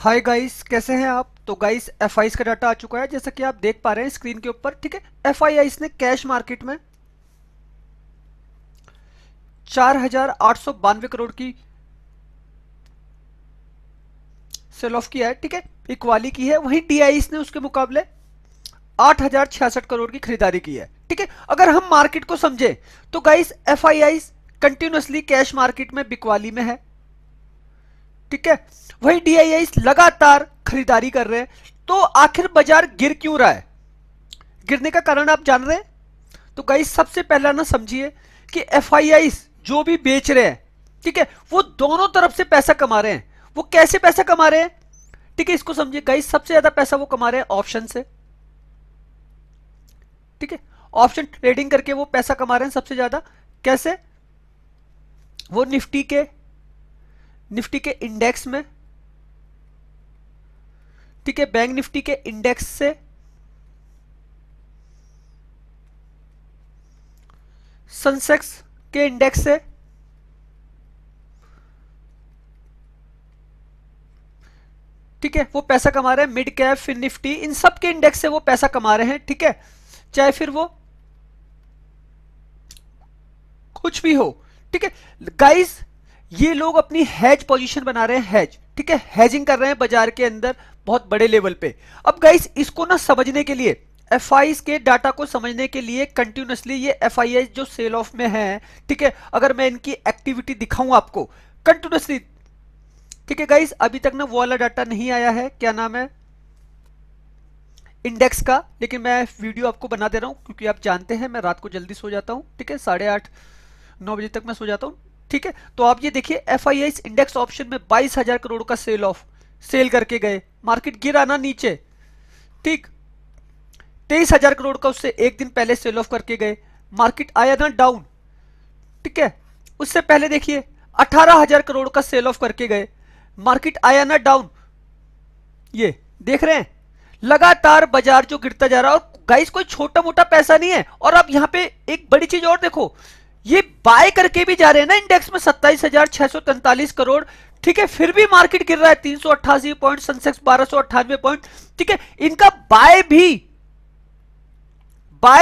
Hi guys, कैसे हैं आप। तो गाइस एफआईस का डाटा आ चुका है, जैसा कि आप देख पा रहे हैं स्क्रीन के ऊपर। ठीक है, एफआईआईस ने कैश मार्केट में 4,892 करोड़ की सेल ऑफ किया है। ठीक है, इक्वाली की है। वहीं डीआईस ने उसके मुकाबले 8,066 करोड़ की खरीदारी की है। ठीक है, अगर हम मार्केट को समझे तो guys FIIs continuously cash market में बिकवाली में है। ठीक है, वही डीआईआईस लगातार खरीदारी कर रहे हैं। तो आखिर बाजार गिर क्यों रहा है? गिरने का कारण आप जान रहे हैं? तो गाइस सबसे पहला ना समझिए कि एफआईआईस जो भी बेच रहे हैं, ठीक है, वो दोनों तरफ से पैसा कमा रहे हैं। वो कैसे पैसा कमा रहे हैं? ठीक है, इसको समझिए गाइस। सबसे ज्यादा पैसा वो कमा रहे हैं ऑप्शन से। ठीक है, ऑप्शन ट्रेडिंग करके वो पैसा कमा रहे हैं सबसे ज्यादा। कैसे? वो निफ्टी के इंडेक्स में, ठीक है, बैंक निफ्टी के इंडेक्स से, सेंसेक्स के इंडेक्स से, ठीक है, वो पैसा कमा रहे हैं। मिड कैप, फिर निफ्टी, इन सब के इंडेक्स से वो पैसा कमा रहे हैं। ठीक है, चाहे फिर वो कुछ भी हो। ठीक है गाइस, ये लोग अपनी हैज पोजीशन बना रहे हैं। हैज, ठीक है, हैजिंग कर रहे हैं बाजार के अंदर बहुत बड़े लेवल पे। अब गाइस इसको ना समझने के लिए, एफआईआईस के डाटा को समझने के लिए कंटिन्यूसली ये एफआईआईस जो सेल ऑफ में है, ठीक है, अगर मैं इनकी एक्टिविटी दिखाऊं आपको कंटिन्यूसली। ठीक है गाइस, अभी तक ना वो वाला डाटा नहीं आया है, क्या नाम है, इंडेक्स का। लेकिन मैं वीडियो आपको बना दे रहा हूं क्योंकि आप जानते हैं मैं रात को जल्दी सो जाता हूं। ठीक है, 8:30-9 बजे तक मैं सो जाता हूं। ठीक है, तो आप ये देखिए एफआईआईस इंडेक्स ऑप्शन में 22,000 करोड़ का सेल करके गए। मार्केट गिरा ना नीचे। ठीक, 23,000 करोड़ का उससे एक दिन पहले सेल ऑफ करके गए। मार्केट आया ना डाउन। ठीक है, उससे पहले देखिए 18,000 करोड़ का सेल ऑफ करके गए। मार्केट आया ना डाउन। ये देख रहे हैं, लगातार बाजार जो गिरता जा रहा है। और गाइस कोई छोटा मोटा पैसा नहीं है। और आप यहां पे एक बड़ी चीज और देखो, ये बाय करके भी जा रहे हैं ना इंडेक्स में 27,643 करोड़। ठीक है, फिर भी मार्केट गिर रहा है 388 पॉइंट, सेंसेक्स 1298 पॉइंट। ठीक है, इनका बाय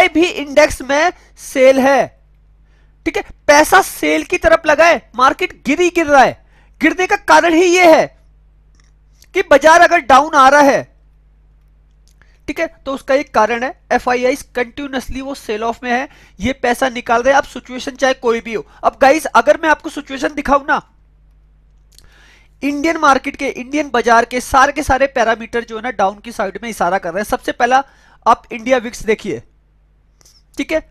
भी इंडेक्स में सेल है। ठीक है, पैसा सेल की तरफ लगा है। मार्केट गिर रहा है। गिरने का कारण ही यह है कि बाजार अगर डाउन आ रहा है, ठीक है, तो उसका एक कारण है एफआईआईस कंटिन्यूसली वो सेल ऑफ में है। ये पैसा निकाल रहे हैं। अब सिचुएशन चाहे कोई भी हो। अब गाइस अगर मैं आपको सिचुएशन दिखाऊं ना, इंडियन मार्केट के, इंडियन बाजार के सारे पैरामीटर जो है ना डाउन की साइड में इशारा कर रहे हैं। सबसे पहला आप इंडिया विक्स देखिए। ठीक है,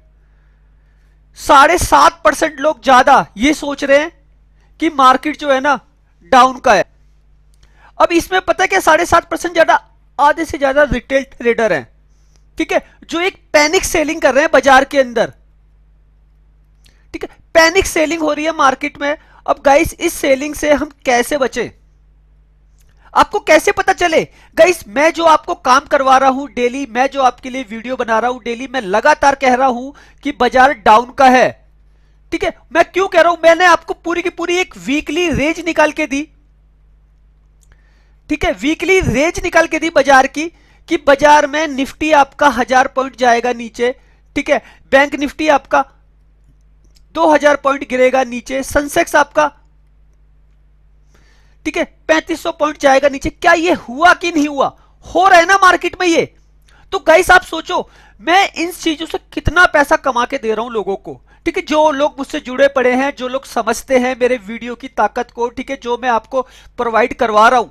7.5% लोग ज्यादा ये सोच रहे हैं कि मार्केट जो है ना डाउन का है। अब इसमें पता है क्या, 7.5% ज्यादा, आधे से ज्यादा रिटेल ट्रेडर हैं। ठीक है, जो एक पैनिक सेलिंग कर रहे हैं बाजार के अंदर। ठीक है, पैनिक सेलिंग हो रही है मार्केट में। अब गाइस इस सेलिंग से हम कैसे बचे? आपको कैसे पता चले? गाइस मैं जो आपको काम करवा रहा हूं डेली, मैं जो आपके लिए वीडियो बना रहा हूं डेली, मैं लगातार कह रहा हूं कि बाजार डाउन का है। ठीक है, मैं क्यों कह रहा हूं? मैंने आपको पूरी की पूरी एक वीकली रेंज निकाल के दी। ठीक है, वीकली रेंज निकाल के दी बाजार की, कि बाजार में निफ्टी आपका 1,000 पॉइंट जाएगा नीचे। ठीक है, बैंक निफ्टी आपका 2,000 पॉइंट गिरेगा नीचे। सेंसेक्स आपका, ठीक है, 3,500 पॉइंट जाएगा नीचे। क्या ये हुआ कि नहीं हुआ? हो रहा है ना मार्केट में ये। तो गाइस आप सोचो, मैं इन चीजों से कितना पैसा कमा के दे रहा हूं लोगों को। ठीक है, जो लोग मुझसे जुड़े पड़े हैं, जो लोग समझते हैं मेरे वीडियो की ताकत को, ठीक है, जो मैं आपको प्रोवाइड करवा रहा हूं,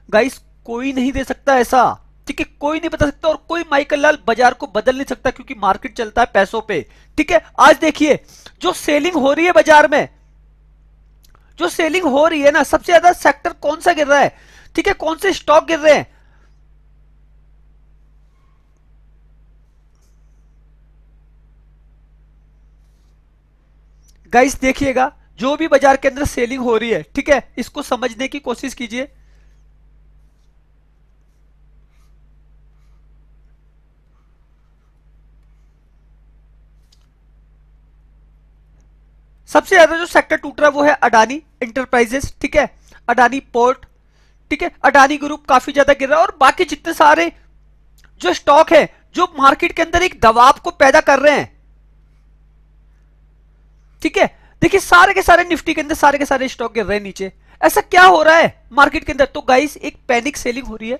गाइस कोई नहीं दे सकता ऐसा। ठीक है, कोई नहीं बता सकता। और कोई माइकल लाल बाजार को बदल नहीं सकता क्योंकि मार्केट चलता है पैसों पे। ठीक है, आज देखिए जो सेलिंग हो रही है बाजार में, जो सेलिंग हो रही है ना, सबसे ज्यादा सेक्टर कौन सा गिर रहा है? ठीक है, कौन से स्टॉक गिर रहे हैं? गाइस देखिएगा, जो भी बाजार के अंदर सेलिंग हो रही है, ठीक है, इसको समझने की कोशिश कीजिए। सबसे ज्यादा जो सेक्टर टूट रहा है वो है अडानी इंटरप्राइजेस। ठीक है, अडानी पोर्ट, ठीक है, अडानी ग्रुप काफी ज्यादा गिर रहा है, और बाकी जितने सारे जो स्टॉक है जो मार्केट के अंदर एक दबाव को पैदा कर रहे हैं, ठीक है। देखिए सारे के सारे निफ्टी के अंदर सारे के सारे स्टॉक गिर रहे हैं नीचे। ऐसा क्या हो रहा है मार्केट के अंदर? तो गाइस एक पैनिक सेलिंग हो रही है,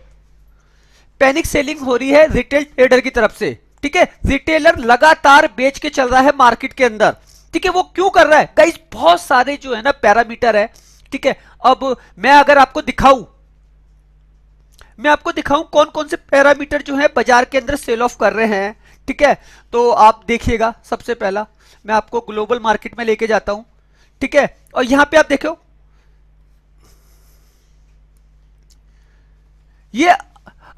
पैनिक सेलिंग हो रही है रिटेल ट्रेडर की तरफ से, ठीक है। रिटेलर लगातार बेच के चल रहा है मार्केट के अंदर, ठीक है। वो क्यों कर रहा है गाइस? बहुत सारे जो है ना पैरामीटर है, ठीक है। अब मैं अगर आपको दिखाऊं, मैं आपको दिखाऊं कौन कौन से पैरामीटर जो है बाजार के अंदर सेल ऑफ कर रहे हैं, ठीक है। तो आप देखिएगा, सबसे पहला मैं आपको ग्लोबल मार्केट में लेके जाता हूं, ठीक है। और यहां पे आप देखो ये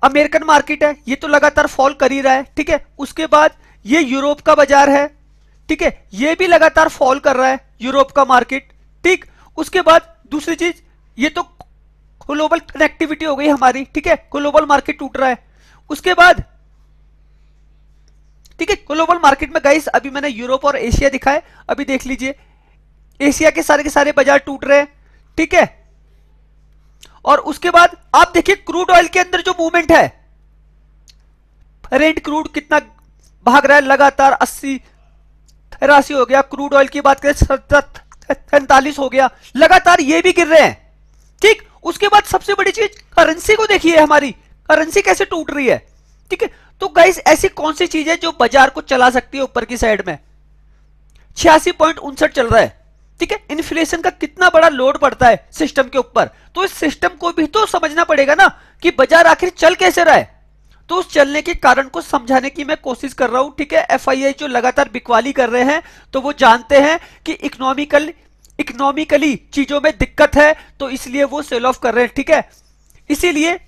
अमेरिकन मार्केट है, ये तो लगातार फॉल कर ही रहा है, ठीक है। उसके बाद ये यूरोप का बाजार है, ठीक है, ये भी लगातार फॉल कर रहा है यूरोप का मार्केट, ठीक। उसके बाद दूसरी चीज, ये तो ग्लोबल कनेक्टिविटी हो गई हमारी, ठीक है, ग्लोबल मार्केट टूट रहा है। उसके बाद ठीक है, ग्लोबल मार्केट में गाइस अभी मैंने यूरोप और एशिया दिखाए, अभी देख लीजिए एशिया के सारे बाजार टूट रहे हैं, ठीक है। और उसके बाद आप देखिए क्रूड ऑयल के अंदर जो मूवमेंट है, रेंट क्रूड कितना भाग रहा है लगातार, 80 83 हो गया, क्रूड ऑयल की बात करें 47 हो गया, लगातार ये भी गिर रहे हैं, ठीक। उसके बाद सबसे बड़ी चीज करेंसी को देखिए, हमारी करेंसी कैसे टूट रही है, ठीक है। तो गाइस ऐसी कौन सी चीज है जो बाजार को चला सकती है ऊपर की साइड में? 86.59 चल रहा है, ठीक है। इन्फ्लेशन का कितना बड़ा लोड पड़ता है सिस्टम के ऊपर, तो इस सिस्टम को भी तो समझना पड़ेगा ना कि बाजार आखिर चल कैसे रहा है। तो उस चलने के कारण को समझाने की मैं कोशिश कर रहा हूं, ठीक है। एफआईआई जो लगातार बिकवाली कर रहे हैं, तो वो जानते हैं कि इकोनॉमिकली चीजों में दिक्कत है, तो इसलिए वो सेल ऑफ कर रहे हैं, ठीक है। इसीलिए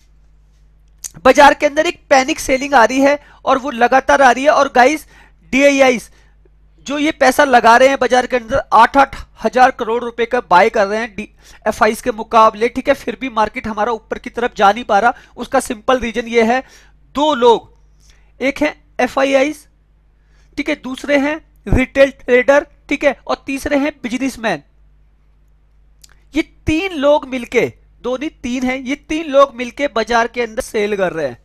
बाजार के अंदर एक पैनिक सेलिंग आ रही है, और वो लगातार आ रही है। और गाइस डीआईआईस जो ये पैसा लगा रहे हैं बाजार के अंदर, 8-8 हजार करोड़ रुपए का बाय कर रहे हैं एफआईस के मुकाबले, ठीक है। फिर भी मार्केट हमारा ऊपर की तरफ जा नहीं पा रहा। उसका सिंपल रीजन ये है, दो लोग, एक है एफआईआईस, ठीक है, दूसरे हैं रिटेल ट्रेडर, ठीक है, और तीसरे हैं बिजनेसमैन। ये तीन लोग मिलके, दो नहीं तीन है, ये तीन लोग मिलके बाजार के अंदर सेल कर रहे हैं,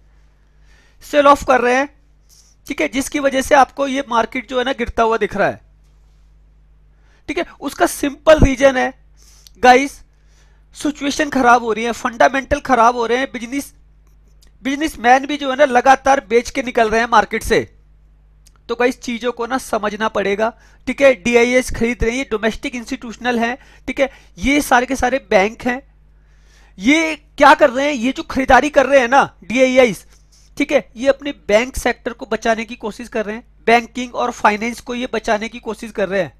सेल ऑफ कर रहे हैं, ठीक है। जिसकी वजह से आपको ये मार्केट जो है ना गिरता हुआ दिख रहा है, ठीक है। उसका सिंपल रीजन है गाइस, सिचुएशन खराब हो रही है, फंडामेंटल खराब हो रहे हैं, बिजनेसमैन भी जो है ना लगातार बेच के निकल रहे हैं मार्केट से। तो गाइस चीजों को ना समझना पड़ेगा, ठीक है। डीआईएस खरीद रहे हैं, ये डोमेस्टिक इंस्टीट्यूशनल हैं, ठीक है। ये सारे के सारे बैंक हैं, ये क्या कर रहे हैं, ये जो खरीदारी कर रहे हैं ना डीआईआईस, ठीक है, ये अपने बैंक सेक्टर को बचाने की कोशिश कर रहे हैं, बैंकिंग और फाइनेंस को ये बचाने की कोशिश कर रहे हैं,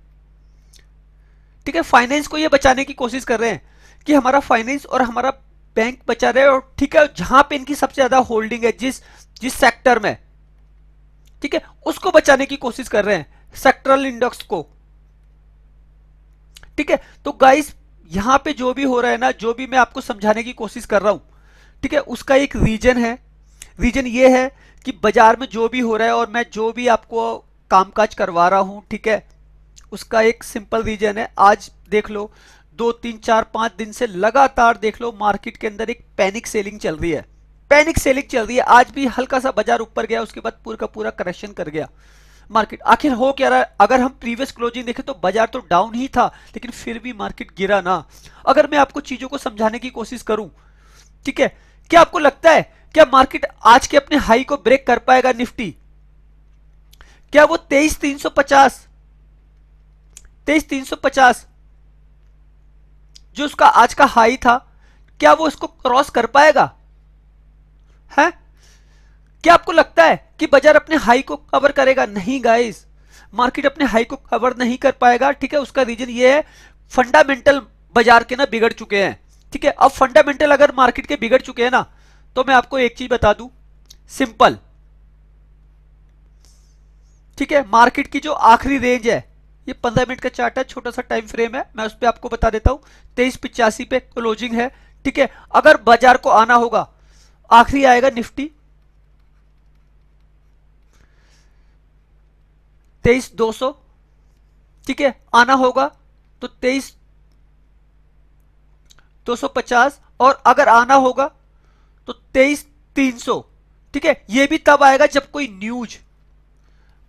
ठीक है। फाइनेंस को ये बचाने की कोशिश कर रहे हैं कि हमारा फाइनेंस और हमारा बैंक बचा रहे, और ठीक है, जहां पे इनकी सबसे ज्यादा होल्डिंग है, जिस सेक्टर में, ठीक है, उसको बचाने की कोशिश कर रहे हैं, सेक्टरल इंडेक्स को, ठीक है। तो गाइस यहां पे जो भी हो रहा है ना, जो भी मैं आपको समझाने की कोशिश कर रहा हूं, ठीक है, उसका एक रीजन है। रीजन ये है कि बाजार में जो भी हो रहा है और मैं जो भी आपको कामकाज करवा रहा हूं, ठीक है, उसका एक सिंपल रीजन है। आज देख लो 2-3-4-5 दिन से लगातार देख लो मार्केट के अंदर एक पैनिक सेलिंग चल रही है, पैनिक सेलिंग चल रही है। आज भी हल्का सा बाजार ऊपर गया, उसके बाद पूरा का पूरा करेक्शन कर गया मार्केट। आखिर हो क्या रहा है? अगर हम प्रीवियस क्लोजिंग देखें तो बाजार तो डाउन ही था, लेकिन फिर भी मार्केट गिरा ना। अगर मैं आपको चीजों को समझाने की कोशिश करूं, ठीक है, क्या आपको लगता है क्या मार्केट आज के अपने हाई को ब्रेक कर पाएगा? निफ्टी क्या वो 23,350 जो उसका आज का हाई था, क्या वो इसको क्रॉस कर पाएगा? है क्या आपको लगता है कि बाजार अपने हाई को कवर करेगा? नहीं गाइस, मार्केट अपने हाई को कवर नहीं कर पाएगा, ठीक है। उसका रीजन ये है, फंडामेंटल बाजार के ना बिगड़ चुके हैं, ठीक है। अब फंडामेंटल अगर मार्केट के बिगड़ चुके हैं ना, तो मैं आपको एक चीज बता दूं, सिंपल, ठीक है। मार्केट की जो आखिरी रेंज है, ये 15 मिनट का चार्ट है, छोटा सा टाइम फ्रेम है, मैं उस पर आपको बता देता हूं, 2385 पे क्लोजिंग है, ठीक है। अगर बाजार को आना होगा, आखिरी आएगा निफ्टी 23,200, ठीक है, आना होगा तो 250 और अगर आना होगा तो 23,300। ठीक है, ये भी तब आएगा जब कोई न्यूज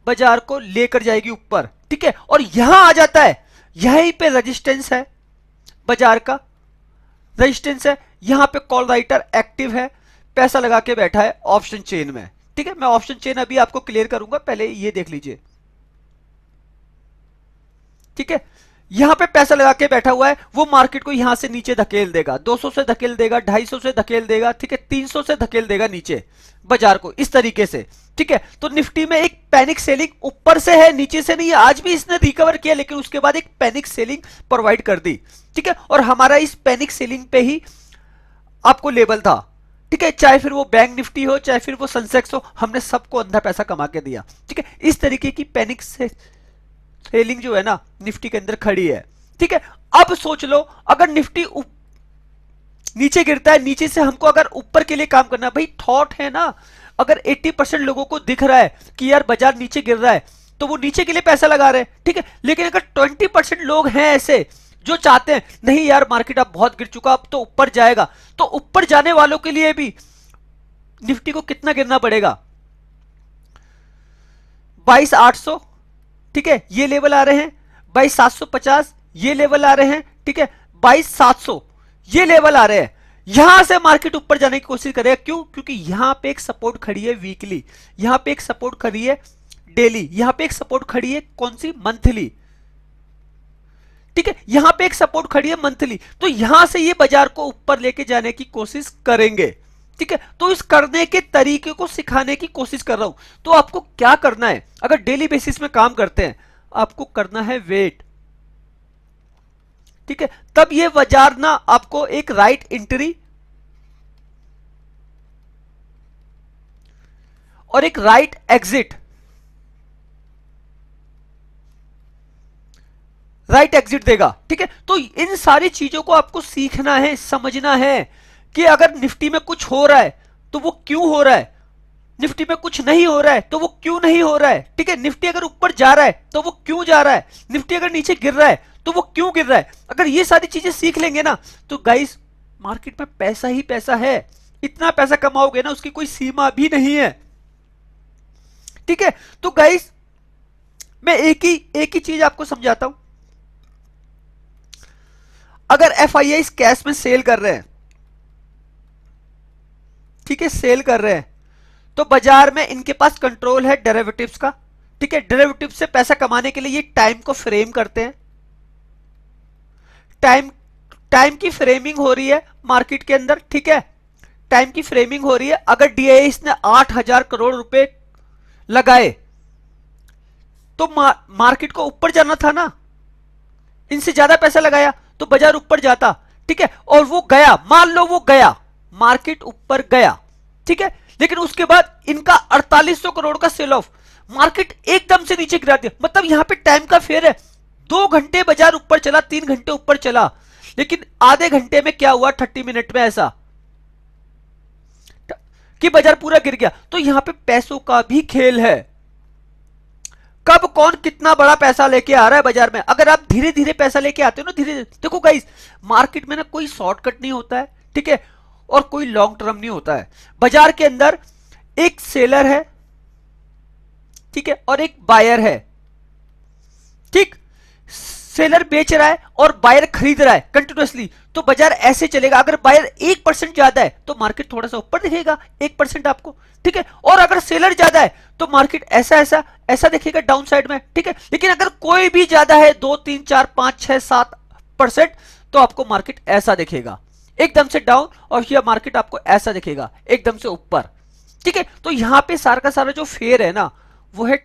बाजार को लेकर जाएगी ऊपर। ठीक है, और यहां आ जाता है, यहीं पे रेजिस्टेंस है, बाजार का रेजिस्टेंस है, यहां पे कॉल राइटर एक्टिव है, पैसा लगा के बैठा है ऑप्शन चेन में। ठीक है, मैं ऑप्शन चेन अभी आपको क्लियर करूंगा, पहले ये देख लीजिए। ठीक है, यहां पे पैसा लगा के बैठा हुआ है, वो मार्केट को यहां से नीचे धकेल देगा, 200 से धकेल देगा, 250 से धकेल देगा, ठीक है, 300 से धकेल देगा नीचे बाजार को, इस तरीके से। ठीक है, तो निफ्टी में एक पैनिक सेलिंग ऊपर से है, नीचे से नहीं है। आज भी इसने रिकवर किया, लेकिन उसके बाद एक पैनिक सेलिंग प्रोवाइड कर दी। ठीक है, और हमारा इस पैनिक सेलिंग पे ही आपको लेवल था। ठीक है, चाहे फिर वो बैंक निफ्टी हो, चाहे फिर वो सेंसेक्स हो, हमने सबको अंधा पैसा कमा के दिया। ठीक है, इस तरीके की पैनिक सेलिंग जो है ना निफ्टी के अंदर खड़ी है। ठीक है, अब सोच लो अगर निफ्टी नीचे गिरता है, नीचे से हमको अगर ऊपर के लिए काम करना है, भाई थॉट है ना, अगर 80% लोगों को दिख रहा है कि यार बाजार नीचे गिर रहा है, तो वो नीचे के लिए पैसा लगा रहे हैं। ठीक है, लेकिन अगर 20% लोग हैं ऐसे जो चाहते हैं नहीं यार मार्केट अब बहुत गिर चुका, अब तो ऊपर जाएगा, तो ऊपर जाने वालों के लिए भी निफ्टी को कितना गिरना पड़ेगा? 22,800, ठीक है, ये लेवल आ रहे हैं, 22,750 ये लेवल आ रहे हैं, ठीक है, 22,700 ये लेवल आ रहे हैं। यहां से मार्केट ऊपर जाने की कोशिश करेगा। क्यों? क्योंकि यहां पे एक सपोर्ट खड़ी है वीकली, यहां पे एक सपोर्ट खड़ी है डेली, यहां पे एक सपोर्ट खड़ी है कौन सी? मंथली। ठीक है, यहां पे एक सपोर्ट खड़ी है मंथली, तो यहां से ये बाजार को ऊपर लेके जाने की कोशिश करेंगे। ठीक है, तो इस करने के तरीके को सिखाने की कोशिश कर रहा हूं। तो आपको क्या करना है, अगर डेली बेसिस में काम करते हैं, आपको करना है वेट। ठीक है, तब ये बाजार ना आपको एक राइट एंट्री और एक राइट एग्जिट, राइट एग्जिट देगा। ठीक है, तो इन सारी चीजों को आपको सीखना है, समझना है कि अगर निफ्टी में कुछ हो रहा है तो वो क्यों हो रहा है, निफ्टी में कुछ नहीं हो रहा है तो वो क्यों नहीं हो रहा है। ठीक है, निफ्टी अगर ऊपर जा रहा है तो वो क्यों जा रहा है, निफ्टी अगर नीचे गिर रहा है तो वो क्यों गिर रहा है। अगर ये सारी चीजें सीख लेंगे ना तो गाइस मार्केट में पैसा ही पैसा है, इतना पैसा कमाओगे ना उसकी कोई सीमा भी नहीं है। ठीक है, तो गाइस मैं एक ही चीज आपको समझाता हूं। अगर एफआईआई कैश में सेल कर रहे हैं, ठीक है, सेल कर रहे हैं, तो बाजार में इनके पास कंट्रोल है डेरिवेटिव्स का। ठीक है, डेरिवेटिव से पैसा कमाने के लिए ये टाइम को फ्रेम करते हैं, टाइम की फ्रेमिंग हो रही है मार्केट के अंदर। ठीक है, टाइम की फ्रेमिंग हो रही है। अगर डीआईएस ने 8,000 करोड़ रुपए लगाए तो मार्केट को ऊपर जाना था ना, इनसे ज्यादा पैसा लगाया तो बाजार ऊपर जाता। ठीक है, और वो गया, मान लो वो गया, मार्केट ऊपर गया। ठीक है, लेकिन उसके बाद इनका 4800 करोड़ का सेल ऑफ, मार्केट एकदम से नीचे गिरा दिया। मतलब यहां पे टाइम का फेयर है, 2 घंटे बाजार ऊपर चला, 3 घंटे ऊपर चला, लेकिन आधे घंटे में क्या हुआ, 30 मिनट में ऐसा कि बाजार पूरा गिर गया। तो यहां पे पैसों का भी खेल है, कब कौन कितना बड़ा पैसा लेके आ रहा है बाजार में। अगर आप धीरे धीरे पैसा लेके आते हो ना, धीरे धीरे, देखो गाइस मार्केट में ना कोई शॉर्टकट नहीं होता है। ठीक है, और कोई लॉन्ग टर्म नहीं होता है। बाजार के अंदर एक सेलर है, ठीक है, और एक बायर है। ठीक, सेलर बेच रहा है और बायर खरीद रहा है कंटिन्यूअसली, तो बाजार ऐसे चलेगा। अगर बायर 1% ज्यादा है तो मार्केट थोड़ा सा ऊपर दिखेगा, 1% आपको। ठीक है, और अगर सेलर ज्यादा है तो मार्केट ऐसा ऐसा ऐसा दिखेगा डाउन साइड में। ठीक है, लेकिन अगर कोई भी ज्यादा है, 2, 3, 4, 5, 6, 7%, तो आपको मार्केट ऐसा दिखेगा एकदम से डाउन, और यह मार्केट आपको ऐसा दिखेगा एकदम से ऊपर। ठीक है, तो यहां पे सारा का सारा जो फेयर है ना वो है